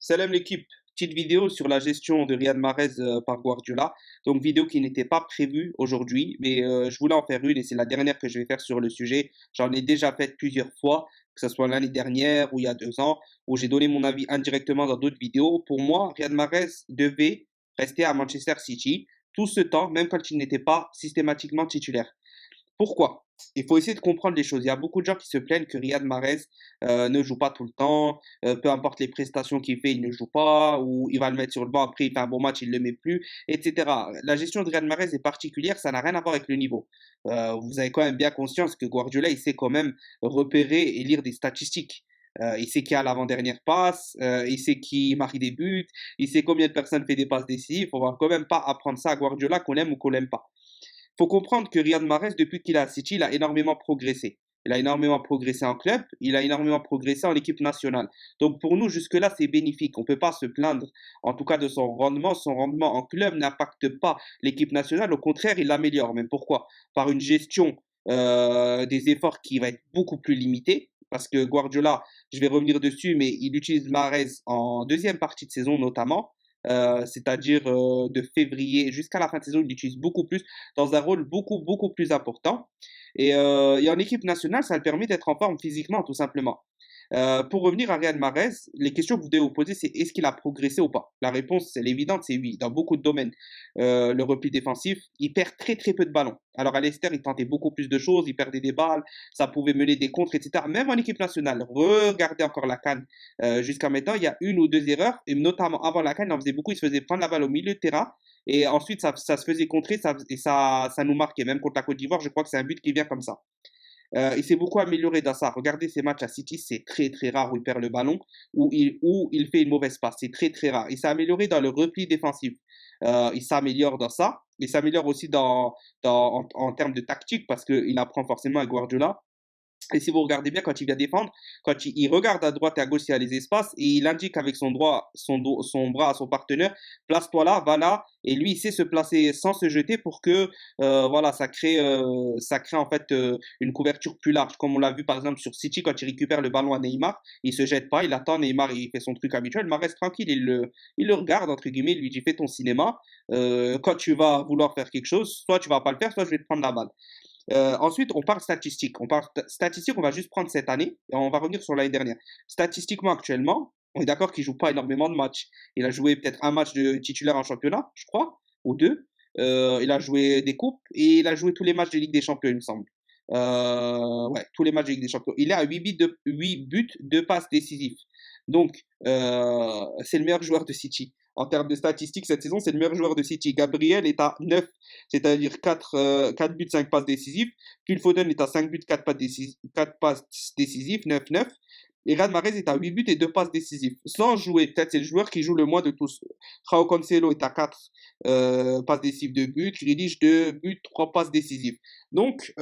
Salam l'équipe, petite vidéo sur la gestion de Riyad Mahrez par Guardiola. Donc vidéo qui n'était pas prévue aujourd'hui, mais je voulais en faire une et c'est la dernière que je vais faire sur le sujet. J'en ai déjà fait plusieurs fois, que ce soit l'année dernière ou il y a 2 ans, où j'ai donné mon avis indirectement dans d'autres vidéos. Pour moi, Riyad Mahrez devait rester à Manchester City tout ce temps, même quand il n'était pas systématiquement titulaire. Pourquoi? Il faut essayer de comprendre les choses. Il y a beaucoup de gens qui se plaignent que Riyad Mahrez ne joue pas tout le temps, peu importe les prestations qu'il fait, il ne joue pas, ou il va le mettre sur le banc, après il fait un bon match, il ne le met plus, etc. La gestion de Riyad Mahrez est particulière, ça n'a rien à voir avec le niveau. Vous avez quand même bien conscience que Guardiola, il sait quand même repérer et lire des statistiques. Il sait qui a l'avant-dernière passe, il sait qui marque des buts, il sait combien de personnes fait des passes décisives. On va quand même pas apprendre ça à Guardiola, qu'on aime ou qu'on l'aime pas. Faut comprendre que Riyad Mahrez, depuis qu'il est à City, il a énormément progressé. Il a énormément progressé en club, il a énormément progressé en équipe nationale. Donc pour nous, jusque-là, c'est bénéfique. On ne peut pas se plaindre, en tout cas de son rendement. Son rendement en club n'impacte pas l'équipe nationale. Au contraire, il l'améliore. Mais pourquoi? Par une gestion des efforts qui va être beaucoup plus limitée. Parce que Guardiola, je vais revenir dessus, mais il utilise Mahrez en deuxième partie de saison notamment, c'est-à-dire de février jusqu'à la fin de saison, il l'utilise beaucoup plus dans un rôle beaucoup plus important. Et en équipe nationale, ça le permet d'être en forme physiquement, tout simplement. Pour revenir à Riyad Mahrez, les questions que vous devez vous poser, c'est est-ce qu'il a progressé ou pas? La réponse, c'est l'évidente, c'est oui. Dans beaucoup de domaines, le repli défensif, il perd très peu de ballons. Alors à Leicester, il tentait beaucoup plus de choses, il perdait des balles, ça pouvait mener des contres, etc. Même en équipe nationale, regardez encore la CAN. Jusqu'à maintenant, il y a une ou deux erreurs, et notamment avant la CAN, il en faisait beaucoup, il se faisait prendre la balle au milieu de terrain, et ensuite ça se faisait contrer, ça nous marquait. Même contre la Côte d'Ivoire, je crois que c'est un but qui vient comme ça. Il s'est beaucoup amélioré dans ça. Regardez ses matchs à City, c'est très rare où il perd le ballon, où il fait une mauvaise passe. C'est très rare. Il s'est amélioré dans le repli défensif. Il s'améliore dans ça. Il s'améliore aussi en termes de tactique parce qu'il apprend forcément à Guardiola. Et si vous regardez bien, quand il vient défendre, quand il regarde à droite et à gauche s'il y a les espaces, et il indique avec son bras à son partenaire, place-toi là, va là, et lui, il sait se placer sans se jeter pour que, voilà, ça crée en fait une couverture plus large, comme on l'a vu par exemple sur City quand il récupère le ballon à Neymar, il se jette pas, il attend Neymar, il fait son truc habituel, mais reste tranquille, il le regarde entre guillemets, il lui dit fais ton cinéma, quand tu vas vouloir faire quelque chose, soit tu vas pas le faire, soit je vais te prendre la balle. Ensuite, on parle statistique. On parle statistique, on va juste prendre cette année et on va revenir sur l'année dernière. Statistiquement, actuellement, on est d'accord qu'il joue pas énormément de matchs. Il a joué peut-être un match de titulaire en championnat, je crois, ou deux. Il a joué des coupes et il a joué tous les matchs de Ligue des Champions, il me semble. Ouais, tous les matchs de Ligue des Champions. Il est à 8 buts, 2 passes décisives. Donc, c'est le meilleur joueur de City. En termes de statistiques, cette saison, c'est le meilleur joueur de City. Gabriel est à 9, c'est-à-dire 4 buts, 5 passes décisives. Phil Foden est à 5 buts, 4 passes décisives, 9-9. Et Riyad Mahrez est à 8 buts et 2 passes décisives. Sans jouer, peut-être c'est le joueur qui joue le moins de tous. João Cancelo est à 4 passes décisives, 2 buts. Grealish, 2 buts, 3 passes décisives. Donc,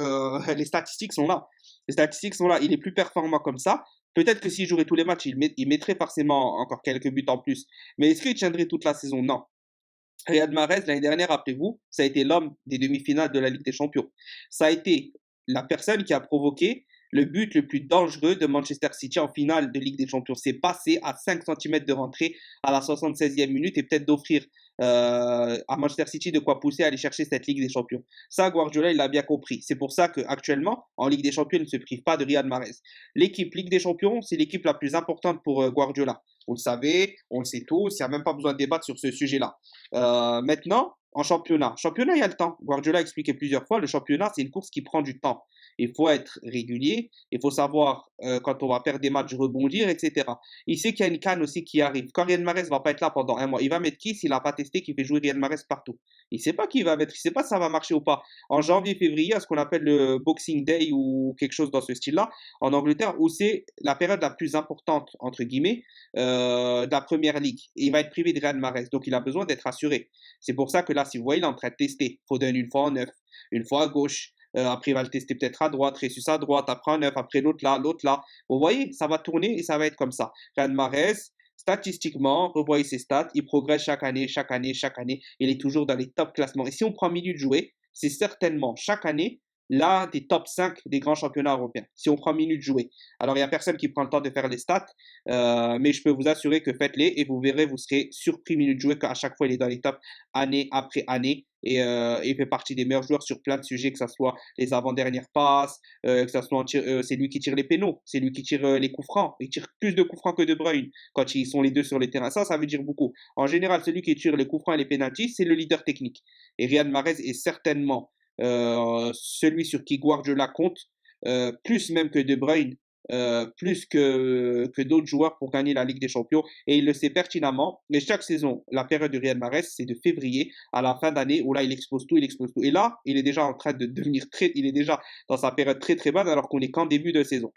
les statistiques sont là. Les statistiques sont là. Il est plus performant comme ça. Peut-être que s'il jouerait tous les matchs, il mettrait forcément encore quelques buts en plus. Mais est-ce qu'il tiendrait toute la saison? Non. Riyad Mahrez, l'année dernière, rappelez-vous, ça a été l'homme des demi-finales de la Ligue des Champions. Ça a été la personne qui a provoqué le but le plus dangereux de Manchester City en finale de Ligue des Champions. C'est passé à 5 centimètres de rentrée à la 76e minute et peut-être d'offrir à Manchester City de quoi pousser à aller chercher cette Ligue des Champions. Ça, Guardiola, il l'a bien compris. C'est pour ça qu'actuellement, en Ligue des Champions, il ne se prive pas de Riyad Mahrez. L'équipe Ligue des Champions, c'est l'équipe la plus importante pour Guardiola. Vous le savez, on le sait tous, il n'y a même pas besoin de débattre sur ce sujet-là. Maintenant, en championnat. Championnat, il y a le temps. Guardiola a expliqué plusieurs fois, le championnat, c'est une course qui prend du temps. Il faut être régulier, il faut savoir quand on va perdre des matchs rebondir, etc. Il sait qu'il y a une canne aussi qui arrive. Quand Riyad Mahrez va pas être là pendant un mois, il va mettre qui s'il n'a pas testé qui fait jouer Riyad Mahrez partout? Il sait pas qui il va mettre, il sait pas si ça va marcher ou pas. En janvier, février, à ce qu'on appelle le Boxing Day ou quelque chose dans ce style-là, en Angleterre, où c'est la période la plus importante, entre guillemets, de la première ligue. Et il va être privé de Riyad Mahrez, donc il a besoin d'être assuré. C'est pour ça que là, si vous voyez, il est en train de tester. Foden une fois en neuf, une fois à gauche. Après, il va le tester peut-être à droite, Ressus à droite, après un neuf, après l'autre là, l'autre là. Vous voyez, ça va tourner et ça va être comme ça. Riyad Mahrez, statistiquement, revoyez ses stats, il progresse chaque année, chaque année, chaque année. Il est toujours dans les top classements. Et si on prend un milieu de jouer, c'est certainement chaque année l'un des top 5 des grands championnats européens, si on prend minutes jouées. Alors, il n'y a personne qui prend le temps de faire les stats, mais je peux vous assurer que faites-les et vous verrez, vous serez surpris minutes jouées qu'à chaque fois, il est dans les tops année après année. Et il fait partie des meilleurs joueurs sur plein de sujets, que ce soit les avant-dernières passes, que ça soit c'est lui qui tire les pénaux, c'est lui qui tire les coups francs. Il tire plus de coups francs que De Bruyne quand ils sont les deux sur les terrains. Ça veut dire beaucoup. En général, celui qui tire les coups francs et les pénaltys, c'est le leader technique. Et Riyad Mahrez est certainement celui sur qui Guardiola compte, plus même que De Bruyne, plus que d'autres joueurs pour gagner la Ligue des Champions. Et il le sait pertinemment. Mais chaque saison, la période de Riyad Mahrez, c'est de février à la fin d'année où là, il explose tout, il explose tout. Et là, il est déjà en train de devenir il est déjà dans sa période très très bonne alors qu'on est qu'en début de saison.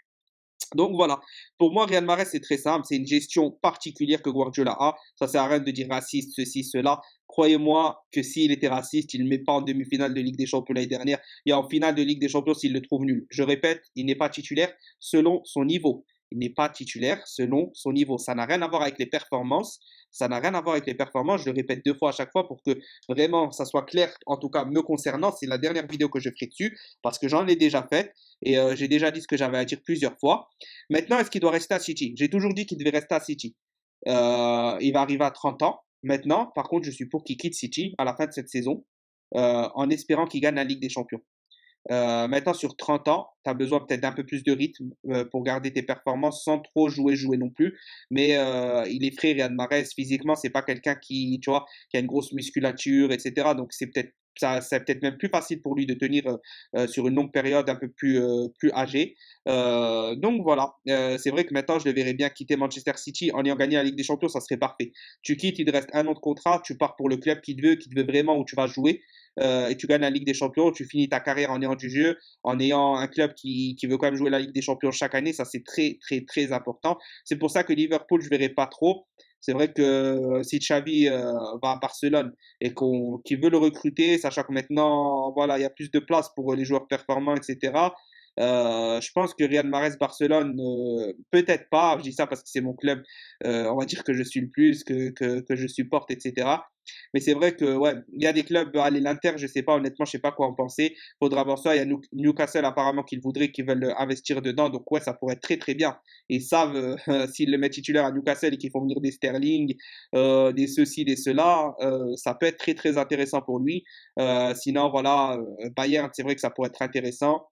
Donc voilà, pour moi, Riyad Mahrez, c'est très simple, c'est une gestion particulière que Guardiola a. Ça sert à rien de dire raciste, ceci, cela. Croyez-moi que s'il était raciste, il ne met pas en demi-finale de Ligue des Champions l'année dernière et en finale de Ligue des Champions s'il le trouve nul. Je répète, il n'est pas titulaire selon son niveau. Il n'est pas titulaire selon son niveau. Ça n'a rien à voir avec les performances. Ça n'a rien à voir avec les performances. Je le répète 2 fois à chaque fois pour que vraiment ça soit clair, en tout cas me concernant. C'est la dernière vidéo que je ferai dessus parce que j'en ai déjà fait et j'ai déjà dit ce que j'avais à dire plusieurs fois. Maintenant, est-ce qu'il doit rester à City? J'ai toujours dit qu'il devait rester à City. Il va arriver à 30 ans. Maintenant, par contre, je suis pour qu'il quitte City à la fin de cette saison, en espérant qu'il gagne la Ligue des Champions. Maintenant, sur 30 ans, tu as besoin peut-être d'un peu plus de rythme pour garder tes performances sans trop jouer non plus. Mais il est frais, Riyad Mahrez. Physiquement, c'est pas quelqu'un qui, tu vois, qui a une grosse musculature, etc. Donc, c'est peut-être même plus facile pour lui de tenir sur une longue période un peu plus âgé. Donc voilà, c'est vrai que maintenant je le verrais bien quitter Manchester City en ayant gagné la Ligue des Champions, ça serait parfait. Tu quittes, il te reste 1 an de contrat, tu pars pour le club qui te veut vraiment où tu vas jouer et tu gagnes la Ligue des Champions, tu finis ta carrière en ayant du jeu, en ayant un club qui veut quand même jouer la Ligue des Champions chaque année, ça c'est très très très important. C'est pour ça que Liverpool je verrai pas trop. C'est vrai que si Xavi va à Barcelone et qu'il veut le recruter, sachant que maintenant voilà il y a plus de place pour les joueurs performants, etc. Je pense que Riyad Mahrez Barcelone, peut-être pas, je dis ça parce que c'est mon club, on va dire que je suis le plus, que je supporte, etc. Mais c'est vrai que ouais, il y a des clubs, allez, l'Inter, je sais pas, honnêtement, je sais pas quoi en penser. Faudra voir ça. Il y a Newcastle apparemment qu'ils voudraient, qu'ils veulent investir dedans. Donc ouais, ça pourrait être très très bien. Et ils savent, s'ils le mettent titulaire à Newcastle et qu'ils font venir des Sterling, des ceci, des cela, ça peut être très très intéressant pour lui. Sinon, voilà, Bayern, c'est vrai que ça pourrait être intéressant.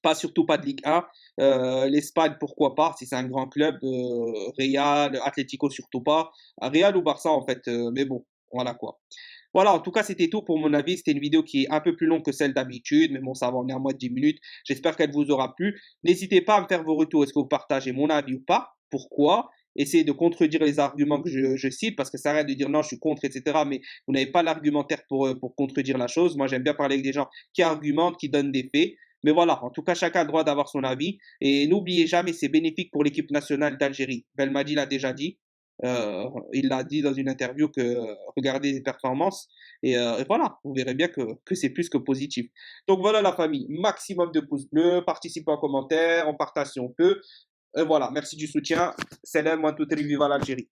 Pas surtout pas de Ligue 1. L'Espagne, pourquoi pas, si c'est un grand club. Real, Atlético, surtout pas. Real ou Barça, en fait. Mais bon, voilà quoi. Voilà, en tout cas, c'était tout pour mon avis. C'était une vidéo qui est un peu plus longue que celle d'habitude, mais bon, ça va, on est à moins de 10 minutes. J'espère qu'elle vous aura plu. N'hésitez pas à me faire vos retours. Est-ce que vous partagez mon avis ou pas? Pourquoi? Essayez de contredire les arguments que je cite, parce que ça sert à rien de dire non, je suis contre, etc. Mais vous n'avez pas l'argumentaire pour contredire la chose. Moi, j'aime bien parler avec des gens qui argumentent, qui donnent des faits. Mais voilà, en tout cas, chacun a le droit d'avoir son avis. Et n'oubliez jamais, c'est bénéfique pour l'équipe nationale d'Algérie. Belmadi l'a déjà dit. Il l'a dit dans une interview que regardez les performances. Et voilà, vous verrez bien que c'est plus que positif. Donc voilà la famille, maximum de pouces bleus, participez en commentaire, on partage si on peut. Voilà, merci du soutien. Salam, one, two, three, viva l'Algérie.